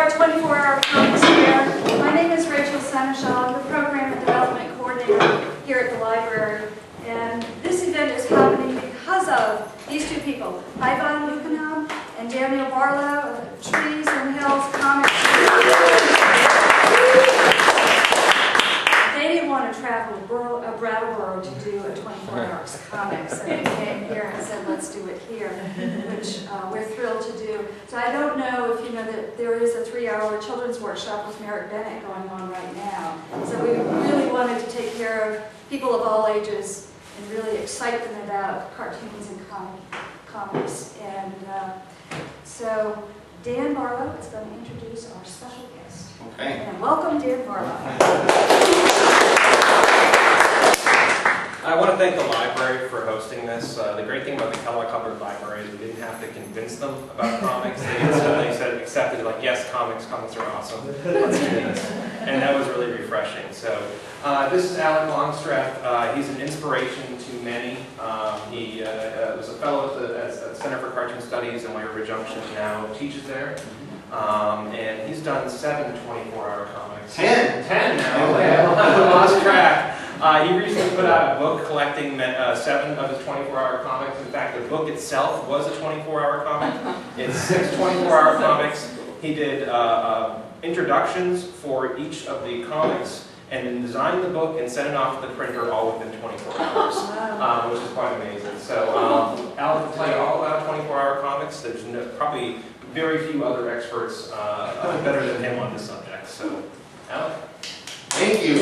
our 24-hour comics fair. My name is Rachel Seneschal. I'm the Program and Development Coordinator here at the library. And this event is happening because of these two people, Ivan Lukanam and Daniel Barlow of Trees and Hills Comics. They didn't want to travel to Brattleboro to do a 24-hour comics, and they came here and said, let's do it here, which we're thrilled to do. So I don't know if you know that there is a 3-hour children's workshop with Merrick Bennett going on right now. So we really wanted to take care of people of all ages and really excite them about cartoons and comics. And so Dan Barlow is going to introduce our special guest. Okay. And welcome, Dan Barlow. I want to thank the library for hosting this. The great thing about the Kellogg Hubbard Library is we didn't have to convince them about comics. They instantly accepted, like, yes, comics are awesome. Let's do this. And that was really refreshing. So this is Alec Longstreth. He's an inspiration to many. He was a fellow at the Center for Cartoon Studies in Waterbury Junction, now teaches there. And he's done 7 24-hour comics. 10 now. I lost track. He recently put out a book collecting 7 of his 24-hour comics. In fact, the book itself was a 24-hour comic. It's 6 24-hour comics. He did introductions for each of the comics and then designed the book and sent it off to the printer all within 24 hours, which is quite amazing. So Alec will tell you all about 24-hour comics. There's probably very few other experts better than him on this subject. So, Alec? Thank you.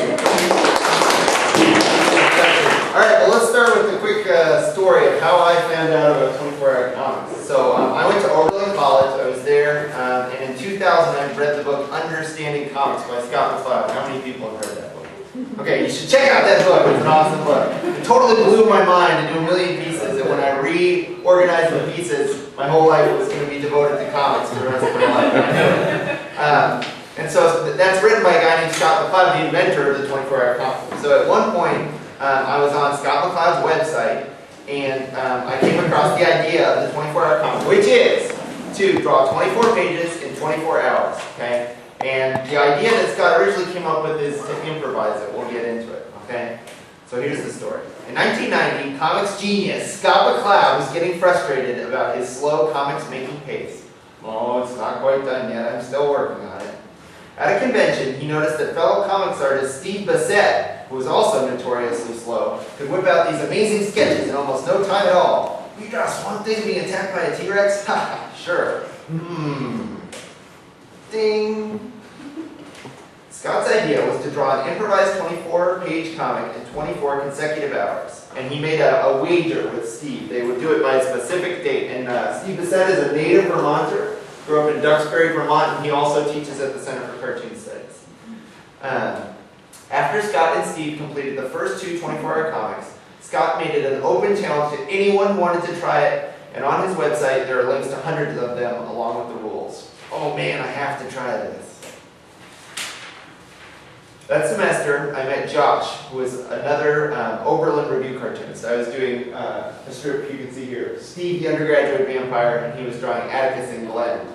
All right, well, let's start with a quick story of how I found out about 24-hour comics. So I went to Oberlin College. I was there, and in 2000 I read the book Understanding Comics by Scott McCloud. How many people have heard that book? Okay, you should check out that book. It's an awesome book. It totally blew my mind into a million pieces, and when I reorganized the pieces, my whole life was going to be devoted to comics for the rest of my life. And so that's written by a guy named Scott McCloud, the inventor of the 24-hour comic. So at one point, I was on Scott McCloud's website, and I came across the idea of the 24-hour comic, which is to draw 24 pages in 24 hours, okay? And the idea that Scott originally came up with is to improvise it. We'll get into it, okay? So here's the story. In 1990, comics genius Scott McCloud was getting frustrated about his slow comics making pace. Oh, it's not quite done yet. I'm still working on it. At a convention, he noticed that fellow comics artist Steve Bissette, who was also notoriously slow, could whip out these amazing sketches in almost no time at all. You draw one thing being attacked by a T-Rex? Ha, sure. Ding. Scott's idea was to draw an improvised 24-page comic in 24 consecutive hours. And he made a wager with Steve. They would do it by a specific date. And Steve Bissette is a native Vermonter. Grew up in Duxbury, Vermont, and he also teaches at the Center for Cartoon Studies. After Scott and Steve completed the first 2 24-hour comics, Scott made it an open challenge to anyone who wanted to try it, and on his website there are links to hundreds of them along with the rules. Oh man, I have to try this. That semester, I met Josh, who was another Oberlin review cartoonist. I was doing a strip you can see here, Steve the Undergraduate Vampire, and he was drawing Atticus and Glenn.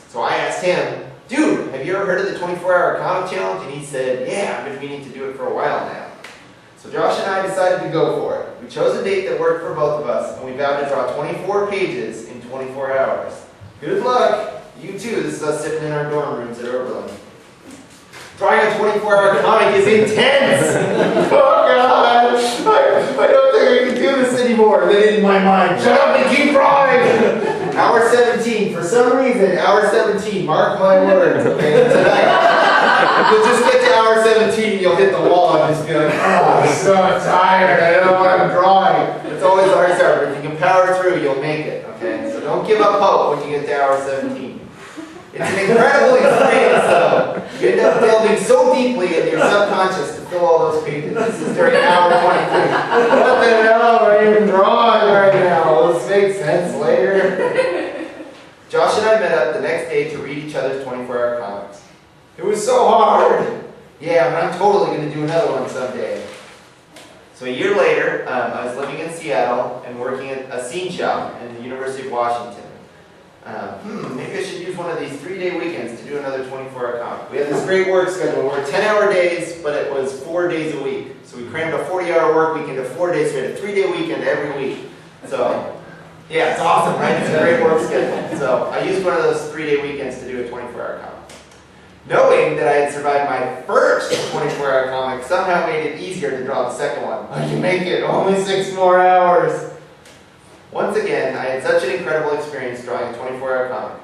So I asked him, dude, have you ever heard of the 24-hour comic challenge? And he said, yeah, I've been meaning to do it for a while now. So Josh and I decided to go for it. We chose a date that worked for both of us, and we vowed to draw 24 pages in 24 hours. Good luck. You too. This is us sitting in our dorm rooms at Oberlin. Drawing a 24-hour comic is intense! Oh God! I don't think I can do this anymore. Then in my mind, shut up and keep drawing! Hour 17, for some reason, hour 17, mark my words, okay, tonight. You'll just get to hour 17 and you'll hit the wall and just be like, oh, I'm so tired, I don't know what I'm drawing. It's always the hardest hour, but if you can power through, you'll make it, okay? So don't give up hope when you get to hour 17. It's an incredible experience, though. You end up delving so deeply into your subconscious to fill all those pages. This is during hour 23. What the hell are you drawing right now? Will this make sense later? Josh and I met up the next day to read each other's 24-hour comics. It was so hard. Yeah, but I'm totally going to do another one someday. So a year later, I was living in Seattle and working at a scene shop in the University of Washington. Maybe I should use one of these 3-day weekends another 24-hour comic. We had this great work schedule. We worked 10-hour days, but it was 4 days a week. So we crammed a 40-hour work week into 4 days. We had a 3-day weekend every week. So, yeah, it's awesome, right? It's a great work schedule. So I used one of those 3-day weekends to do a 24-hour comic. Knowing that I had survived my first 24-hour comic somehow made it easier to draw the second one. I can make it only 6 more hours. Once again, I had such an incredible experience drawing a 24-hour comic.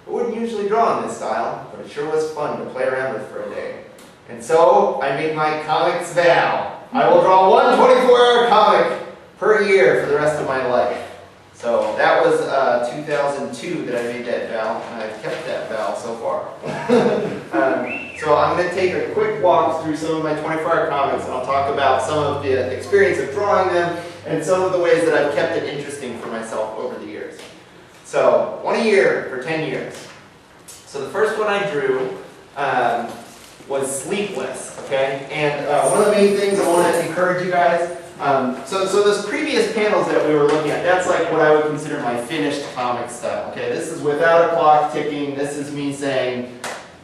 I wouldn't usually draw in this style, but it sure was fun to play around with for a day. And so I made my comics vow. I will draw one 24-hour comic per year for the rest of my life. So that was 2002 that I made that vow, and I've kept that vow so far. So I'm going to take a quick walk through some of my 24-hour comics, and I'll talk about some of the experience of drawing them, and some of the ways that I've kept it interesting for myself over the years. So, one a year for 10 years. So the first one I drew was Sleepless, okay? And one of the main things I want to encourage you guys, so those previous panels that we were looking at, that's like what I would consider my finished comic style, okay? This is without a clock ticking. This is me saying,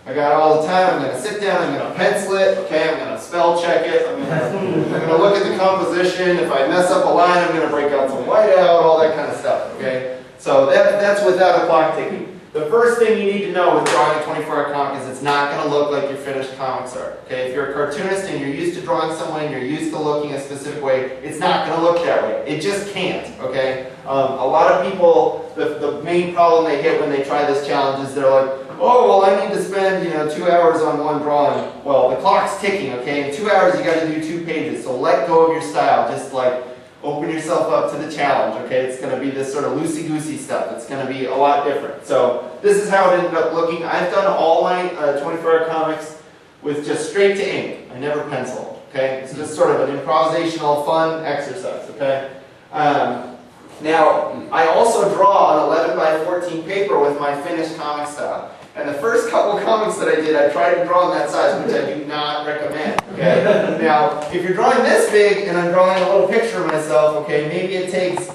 I got all the time, I'm going to sit down, I'm going to pencil it, okay? I'm going to spell check it, I'm going to look at the composition. If I mess up a line, I'm going to break out some whiteout, all that kind of stuff, okay? So that's without a clock ticking. The first thing you need to know with drawing a 24-hour comic is it's not going to look like your finished comics are. Okay? If you're a cartoonist and you're used to drawing someone and you're used to looking a specific way, it's not going to look that way. It just can't. Okay? A lot of people, the main problem they hit when they try this challenge is they're like, oh, well, I need to spend 2 hours on one drawing. Well, the clock's ticking. Okay? In 2 hours, you got to do 2 pages. So let go of your style. Just like open yourself up to the challenge, okay? It's going to be this sort of loosey-goosey stuff. It's going to be a lot different. So this is how it ended up looking. I've done all my 24-hour comics with just straight to ink. I never pencil, okay? It's just sort of an improvisational, fun exercise, okay? Now, I also draw on 11 by 14 paper with my finished comic style. And the first couple comics that I did, I tried to draw in that size, which I do not recommend, okay? Now, if you're drawing this big and I'm drawing a little picture of myself, okay, maybe it takes 2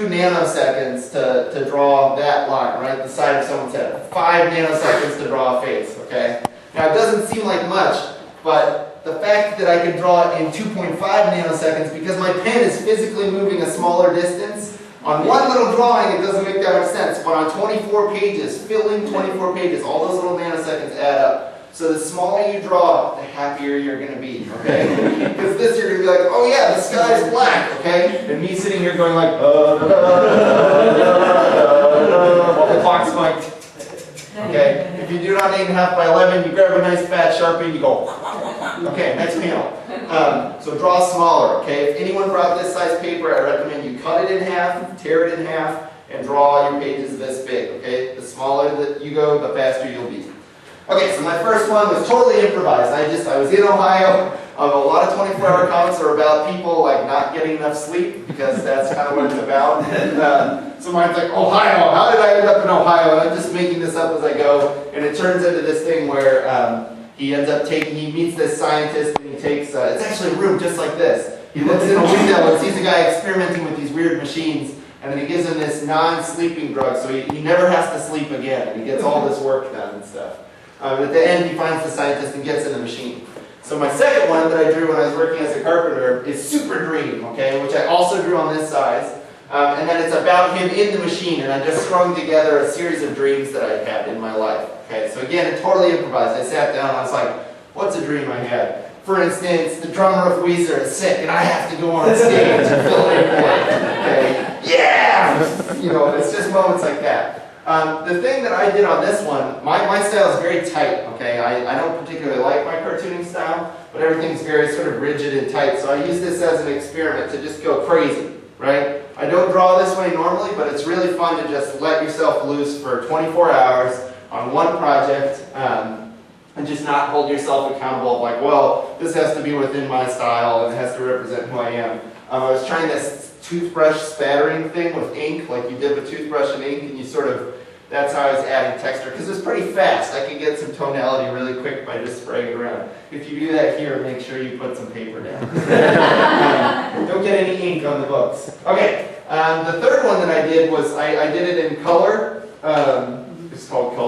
nanoseconds to draw that line, right, the side of someone's head. 5 nanoseconds to draw a face, okay? Now, it doesn't seem like much, but the fact that I can draw it in 2.5 nanoseconds because my pen is physically moving a smaller distance. On one little drawing, it doesn't make that much sense, but on 24 pages, filling 24 pages, all those little nanoseconds add up. So the smaller you draw, the happier you're going to be, okay? Because this, you're going to be like, oh yeah, the sky is black, okay? And me sitting here going like, while the clock's going, okay? If you do it on 8.5 by 11, you grab a nice fat Sharpie and you go, okay, next panel. So draw smaller, okay? If anyone brought this size paper, I recommend you cut it in half, tear it in half, and draw your pages this big, okay? The smaller that you go, the faster you'll be. Okay, so my first one was totally improvised. I was in Ohio. A lot of 24-hour comics are about people like not getting enough sleep because that's kind of what it's about. So mine's like, Ohio, how did I end up in Ohio? And I'm just making this up as I go. And it turns into this thing where he meets this scientist and he takes, it's actually a room just like this. He looks in a window and sees a guy experimenting with these weird machines, and then he gives him this non-sleeping drug, so he never has to sleep again, and he gets all this work done and stuff. At the end, he finds the scientist and gets in the machine. So my second one that I drew when I was working as a carpenter is Super Dream, okay, which I also drew on this size. And then it's about him in the machine, and I just strung together a series of dreams that I had in my life. Okay, so again, it totally improvised. I sat down and I was like, what's a dream I had? For instance, the drummer of Weezer is sick and I have to go on stage and fill in for it. Okay, yeah! It's just moments like that. The thing that I did on this one, my style is very tight, okay? I don't particularly like my cartooning style, but everything's very sort of rigid and tight, so I use this as an experiment to just go crazy, right? I don't draw this way normally, but it's really fun to just let yourself loose for 24 hours on one project, and just not hold yourself accountable of like, well, this has to be within my style and it has to represent who I am. I was trying this toothbrush spattering thing with ink, like you dip a toothbrush in ink and you sort of, that's how I was adding texture, because it's pretty fast. I can get some tonality really quick by just spraying it around. If you do that here, make sure you put some paper down. Don't get any ink on the books. Okay, the third one that I did was, I did it in color. It's called color.